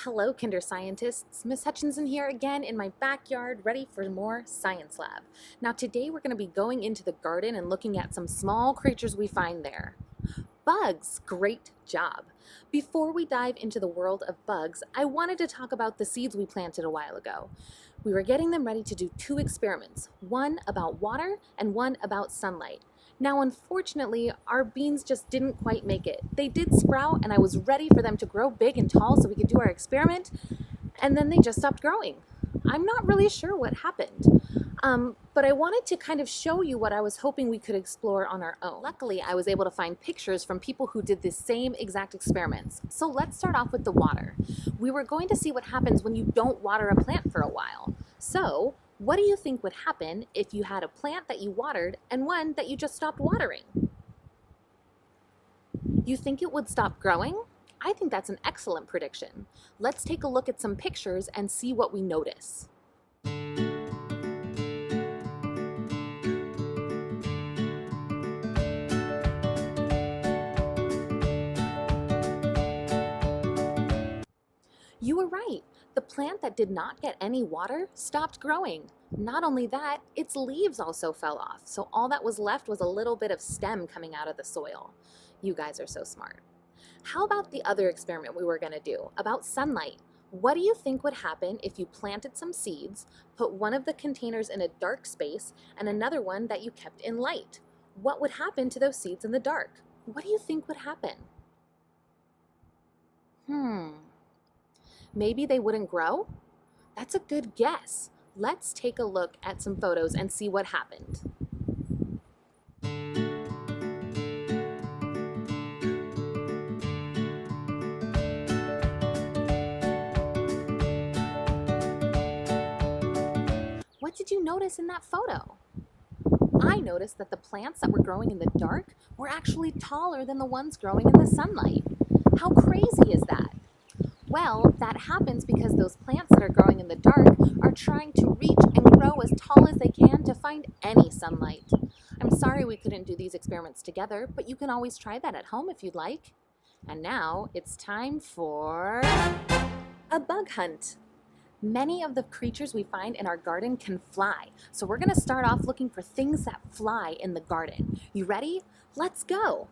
Hello, Kinder Scientists. Miss Hutchinson here again in my backyard, ready for more Science Lab. Now today we're going to be going into the garden and looking at some small creatures we find there. Bugs! Great job! Before we dive into the world of bugs, I wanted to talk about the seeds we planted a while ago. We were getting them ready to do two experiments, one about water and one about sunlight. Now, unfortunately, our beans just didn't quite make it. They did sprout, and I was ready for them to grow big and tall so we could do our experiment, and then they just stopped growing. I'm not really sure what happened. But I wanted to kind of show you what I was hoping we could explore on our own. Luckily, I was able to find pictures from people who did the same exact experiments. So let's start off with the water. We were going to see what happens when you don't water a plant for a while. So, what do you think would happen if you had a plant that you watered and one that you just stopped watering? You think it would stop growing? I think that's an excellent prediction. Let's take a look at some pictures and see what we notice. You were right. The plant that did not get any water stopped growing. Not only that, its leaves also fell off, so all that was left was a little bit of stem coming out of the soil. You guys are so smart. How about the other experiment we were going to do, about sunlight? What do you think would happen if you planted some seeds, put one of the containers in a dark space, and another one that you kept in light? What would happen to those seeds in the dark? What do you think would happen? Maybe they wouldn't grow? That's a good guess. Let's take a look at some photos and see what happened. What did you notice in that photo? I noticed that the plants that were growing in the dark were actually taller than the ones growing in the sunlight. How crazy is that? Well, that happens because those plants that are growing in the dark are trying to reach and grow as tall as they can to find any sunlight. I'm sorry we couldn't do these experiments together, but you can always try that at home if you'd like. And now it's time for a bug hunt. Many of the creatures we find in our garden can fly, so we're going to start off looking for things that fly in the garden. You ready? Let's go!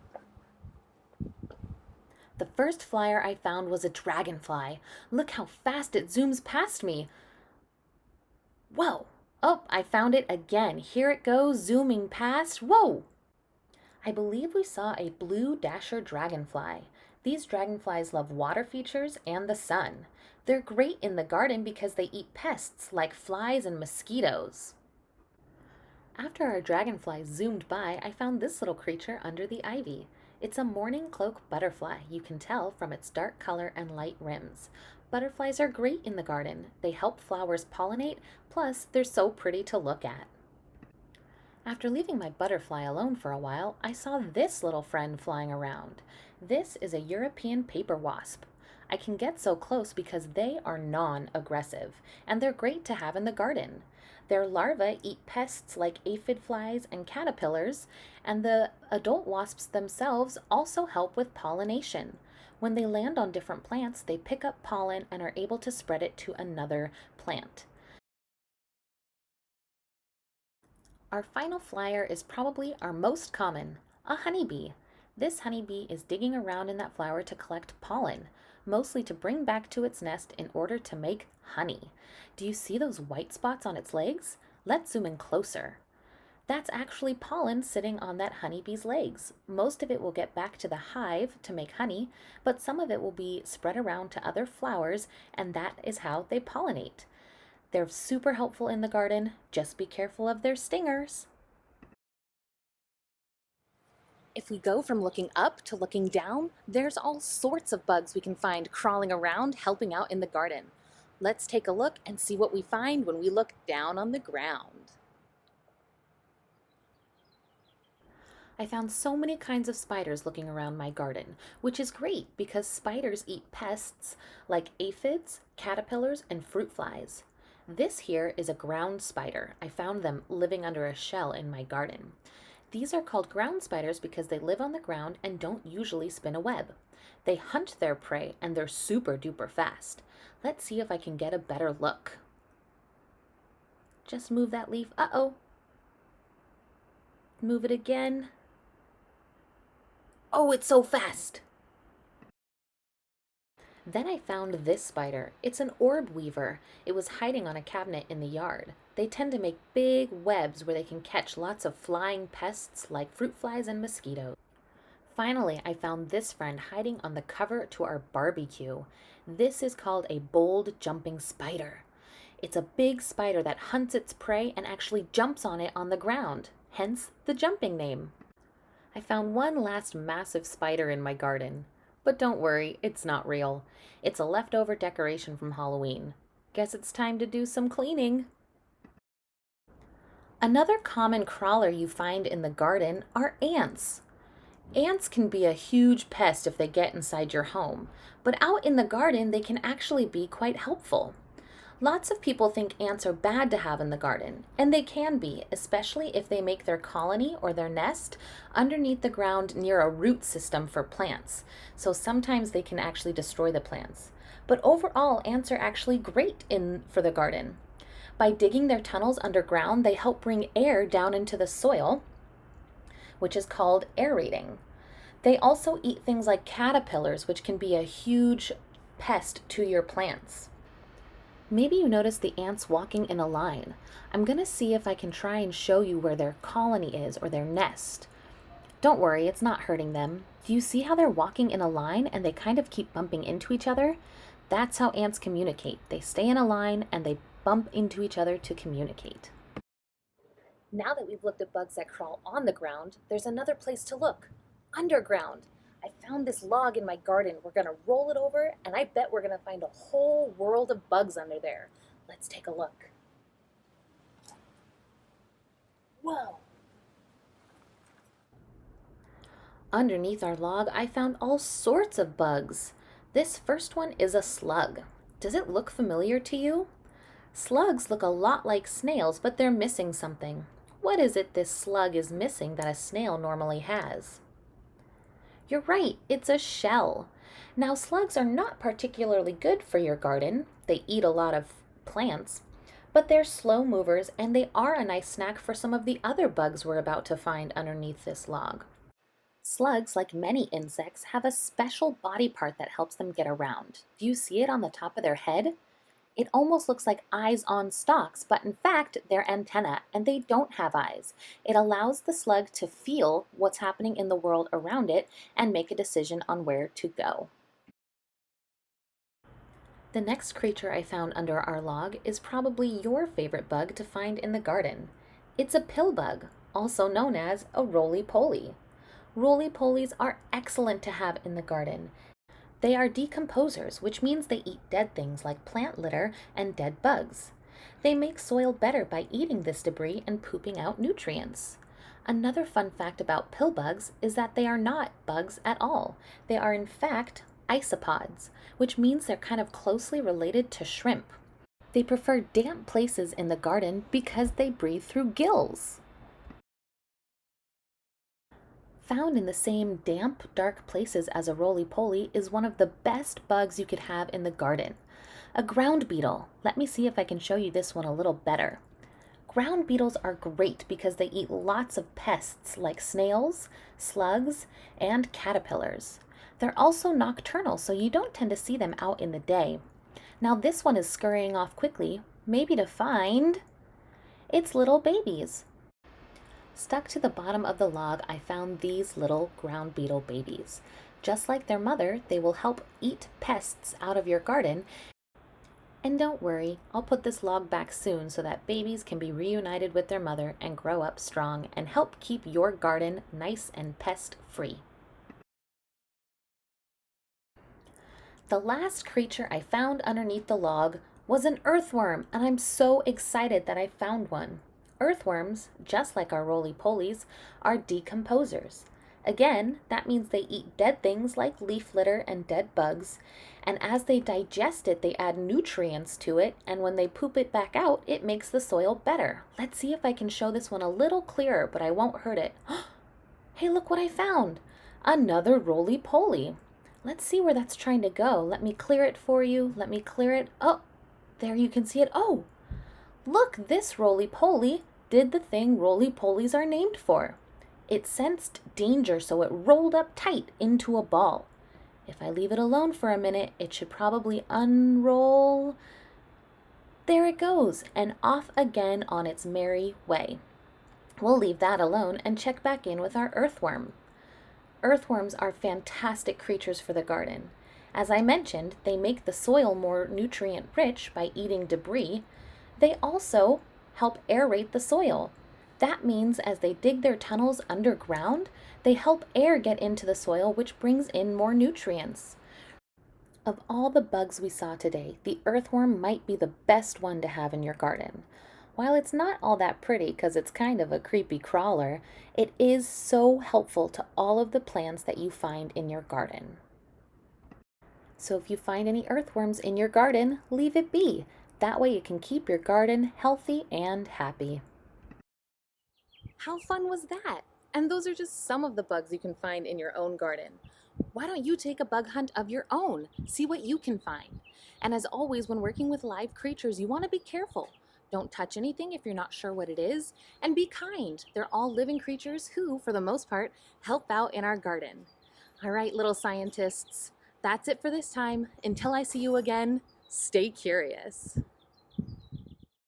The first flyer I found was a dragonfly. Look how fast it zooms past me. Whoa! Oh, I found it again. Here it goes, zooming past. Whoa! I believe we saw a blue dasher dragonfly. These dragonflies love water features and the sun. They're great in the garden because they eat pests like flies and mosquitoes. After our dragonfly zoomed by, I found this little creature under the ivy. It's a morning cloak butterfly. You can tell from its dark color and light rims. Butterflies are great in the garden. They help flowers pollinate, plus they're so pretty to look at. After leaving my butterfly alone for a while, I saw this little friend flying around. This is a European paper wasp. I can get so close because they are non-aggressive, and they're great to have in the garden. Their larvae eat pests like aphid flies and caterpillars, and the adult wasps themselves also help with pollination. When they land on different plants, they pick up pollen and are able to spread it to another plant. Our final flyer is probably our most common, a honeybee. This honeybee is digging around in that flower to collect pollen, mostly to bring back to its nest in order to make honey. Do you see those white spots on its legs? Let's zoom in closer. That's actually pollen sitting on that honeybee's legs. Most of it will get back to the hive to make honey, but some of it will be spread around to other flowers, and that is how they pollinate. They're super helpful in the garden. Just be careful of their stingers. If we go from looking up to looking down, there's all sorts of bugs we can find crawling around, helping out in the garden. Let's take a look and see what we find when we look down on the ground. I found so many kinds of spiders looking around my garden, which is great because spiders eat pests like aphids, caterpillars, and fruit flies. This here is a ground spider. I found them living under a shell in my garden. These are called ground spiders because they live on the ground and don't usually spin a web. They hunt their prey and they're super duper fast. Let's see if I can get a better look. Just move that leaf. Uh-oh. Move it again. Oh, it's so fast. Then I found this spider. It's an orb weaver. It was hiding on a cabinet in the yard. They tend to make big webs where they can catch lots of flying pests like fruit flies and mosquitoes. Finally, I found this friend hiding on the cover to our barbecue. This is called a bold jumping spider. It's a big spider that hunts its prey and actually jumps on it on the ground, hence the jumping name. I found one last massive spider in my garden. But don't worry, it's not real. It's a leftover decoration from Halloween. Guess it's time to do some cleaning. Another common crawler you find in the garden are ants. Ants can be a huge pest if they get inside your home, but out in the garden they can actually be quite helpful. Lots of people think ants are bad to have in the garden, and they can be, especially if they make their colony or their nest underneath the ground near a root system for plants. So sometimes they can actually destroy the plants. But overall, ants are actually great for the garden. By digging their tunnels underground, they help bring air down into the soil, which is called aerating. They also eat things like caterpillars, which can be a huge pest to your plants. Maybe you noticed the ants walking in a line. I'm going to see if I can try and show you where their colony is or their nest. Don't worry, it's not hurting them. Do you see how they're walking in a line and they kind of keep bumping into each other? That's how ants communicate. They stay in a line and they bump into each other to communicate. Now that we've looked at bugs that crawl on the ground, there's another place to look. Underground. I found this log in my garden. We're going to roll it over, and I bet we're going to find a whole world of bugs under there. Let's take a look. Whoa! Underneath our log, I found all sorts of bugs. This first one is a slug. Does it look familiar to you? Slugs look a lot like snails, but they're missing something. What is it this slug is missing that a snail normally has? You're right, it's a shell. Now, slugs are not particularly good for your garden. They eat a lot of plants, but they're slow movers and they are a nice snack for some of the other bugs we're about to find underneath this log. Slugs, like many insects, have a special body part that helps them get around. Do you see it on the top of their head? It almost looks like eyes on stalks, but in fact, they're antennae, and they don't have eyes. It allows the slug to feel what's happening in the world around it and make a decision on where to go. The next creature I found under our log is probably your favorite bug to find in the garden. It's a pill bug, also known as a roly-poly. Roly-polies are excellent to have in the garden. They are decomposers, which means they eat dead things like plant litter and dead bugs. They make soil better by eating this debris and pooping out nutrients. Another fun fact about pill bugs is that they are not bugs at all. They are in fact isopods, which means they're kind of closely related to shrimp. They prefer damp places in the garden because they breathe through gills. Found in the same damp, dark places as a roly-poly is one of the best bugs you could have in the garden. A ground beetle. Let me see if I can show you this one a little better. Ground beetles are great because they eat lots of pests like snails, slugs, and caterpillars. They're also nocturnal, so you don't tend to see them out in the day. Now this one is scurrying off quickly, maybe to find its little babies. Stuck to the bottom of the log, I found these little ground beetle babies. Just like their mother, they will help eat pests out of your garden. And don't worry, I'll put this log back soon so that babies can be reunited with their mother and grow up strong and help keep your garden nice and pest-free. The last creature I found underneath the log was an earthworm, and I'm so excited that I found one. Earthworms, just like our roly-polies, are decomposers. Again, that means they eat dead things like leaf litter and dead bugs, and as they digest it, they add nutrients to it, and when they poop it back out, it makes the soil better. Let's see if I can show this one a little clearer, but I won't hurt it. Hey, look what I found! Another roly-poly. Let's see where that's trying to go. Let me clear it for you. Let me clear it. Oh, there you can see it. Oh, look, this roly-poly did the thing roly-polies are named for. It sensed danger, so it rolled up tight into a ball. If I leave it alone for a minute, it should probably unroll. There it goes, and off again on its merry way. We'll leave that alone and check back in with our earthworm. Earthworms are fantastic creatures for the garden. As I mentioned, they make the soil more nutrient rich by eating debris. They also help aerate the soil. That means as they dig their tunnels underground, they help air get into the soil, which brings in more nutrients. Of all the bugs we saw today, the earthworm might be the best one to have in your garden. While it's not all that pretty because it's kind of a creepy crawler, it is so helpful to all of the plants that you find in your garden. So if you find any earthworms in your garden, leave it be. That way you can keep your garden healthy and happy. How fun was that? And those are just some of the bugs you can find in your own garden. Why don't you take a bug hunt of your own? See what you can find. And as always, when working with live creatures, you want to be careful. Don't touch anything if you're not sure what it is, and be kind. They're all living creatures who, for the most part, help out in our garden. All right, little scientists, that's it for this time. Until I see you again, stay curious.